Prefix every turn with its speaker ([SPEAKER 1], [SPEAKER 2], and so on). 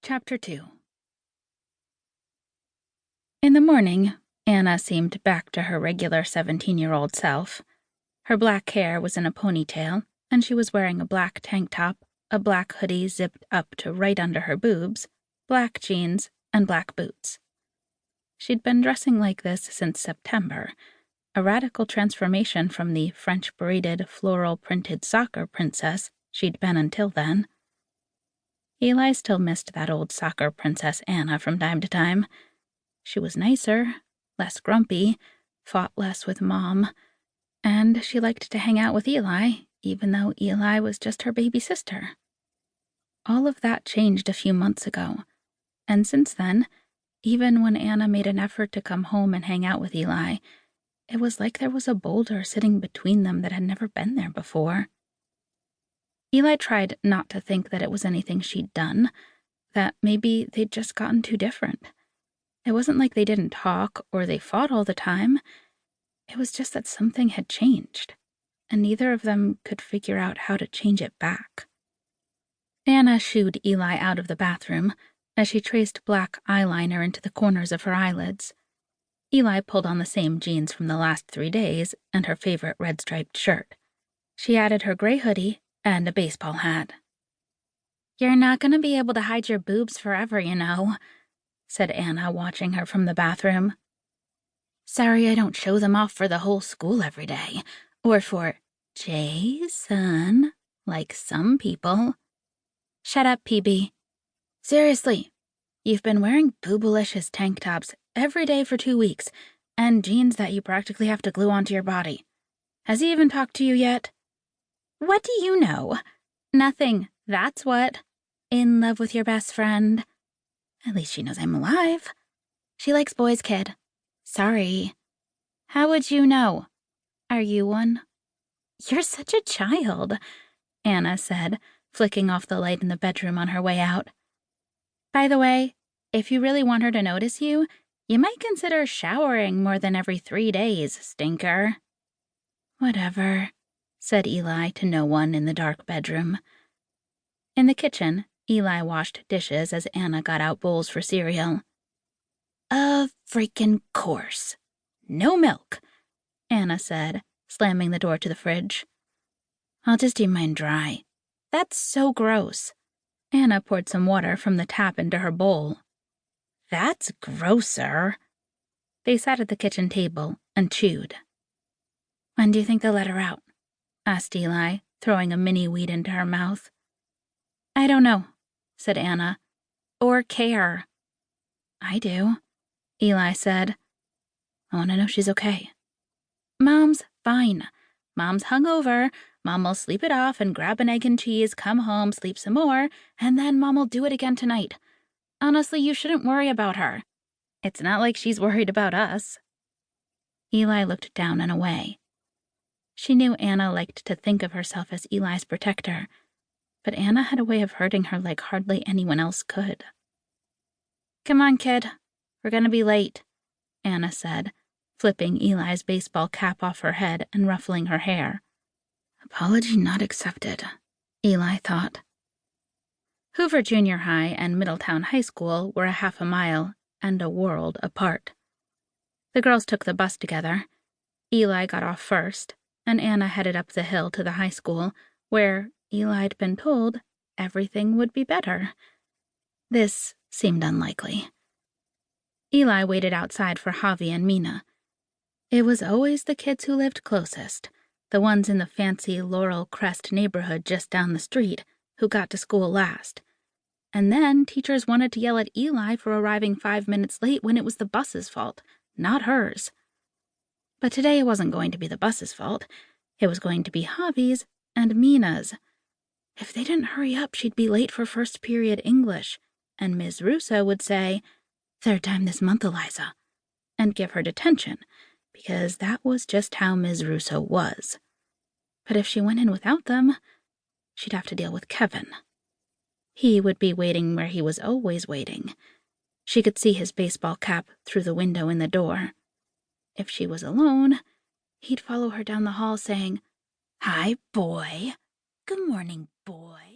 [SPEAKER 1] Chapter 2. In the morning, Anna seemed back to her regular 17-year-old self. Her black hair was in a ponytail, and she was wearing a black tank top, a black hoodie zipped up to right under her boobs, black jeans, and black boots. She'd been dressing like this since September, a radical transformation from the French-braided, floral-printed soccer princess she'd been until then. Eli still missed that old soccer princess Anna from time to time. She was nicer, less grumpy, fought less with Mom, and she liked to hang out with Eli, even though Eli was just her baby sister. All of that changed a few months ago, and since then, even when Anna made an effort to come home and hang out with Eli, it was like there was a boulder sitting between them that had never been there before. Eli tried not to think that it was anything she'd done, that maybe they'd just gotten too different. It wasn't like they didn't talk or they fought all the time. It was just that something had changed, and neither of them could figure out how to change it back. Anna shooed Eli out of the bathroom as she traced black eyeliner into the corners of her eyelids. Eli pulled on the same jeans from the last 3 days and her favorite red-striped shirt. She added her gray hoodie and a baseball hat. "You're not going to be able to hide your boobs forever, you know," said Anna, watching her from the bathroom. "Sorry I don't show them off for the whole school every day, or for Jason, like some people." "Shut up, PB. Seriously, you've been wearing boobalicious tank tops every day for 2 weeks, and jeans that you practically have to glue onto your body. Has he even talked to you yet?" "What do you know?" "Nothing, that's what. In love with your best friend." "At least she knows I'm alive." "She likes boys, kid." "Sorry." "How would you know? Are you one?" "You're such a child," Anna said, flicking off the light in the bedroom on her way out. "By the way, if you really want her to notice you, you might consider showering more than every 3 days, stinker." "Whatever," said Eli to no one in the dark bedroom. In the kitchen, Eli washed dishes as Anna got out bowls for cereal. "Of freaking course. No milk," Anna said, slamming the door to the fridge. "I'll just eat mine dry." "That's so gross." Anna poured some water from the tap into her bowl. "That's grosser." They sat at the kitchen table and chewed. "When do you think they'll let her out?" asked Eli, throwing a mini weed into her mouth. "I don't know," said Anna. "Or care." "I do," Eli said. "I want to know she's okay." "Mom's fine. Mom's hungover. Mom will sleep it off and grab an egg and cheese, come home, sleep some more, and then Mom will do it again tonight. Honestly, you shouldn't worry about her. It's not like she's worried about us." Eli looked down and away. She knew Anna liked to think of herself as Eli's protector, but Anna had a way of hurting her like hardly anyone else could. "Come on, kid. We're gonna be late," Anna said, flipping Eli's baseball cap off her head and ruffling her hair. Apology not accepted, Eli thought. Hoover Junior High and Middletown High School were a half a mile and a world apart. The girls took the bus together. Eli got off first, and Anna headed up the hill to the high school, where Eli'd been told everything would be better. This seemed unlikely. Eli waited outside for Javi and Mina. It was always the kids who lived closest, the ones in the fancy Laurel Crest neighborhood just down the street, who got to school last. And then teachers wanted to yell at Eli for arriving 5 minutes late when it was the bus's fault, not hers. But today it wasn't going to be the bus's fault. It was going to be Javi's and Mina's. If they didn't hurry up, she'd be late for first period English, and Ms. Russo would say, "Third time this month, Eliza," and give her detention, because that was just how Ms. Russo was. But if she went in without them, she'd have to deal with Kevin. He would be waiting where he was always waiting. She could see his baseball cap through the window in the door. If she was alone, he'd follow her down the hall saying, "Hi, boy. Good morning, boy."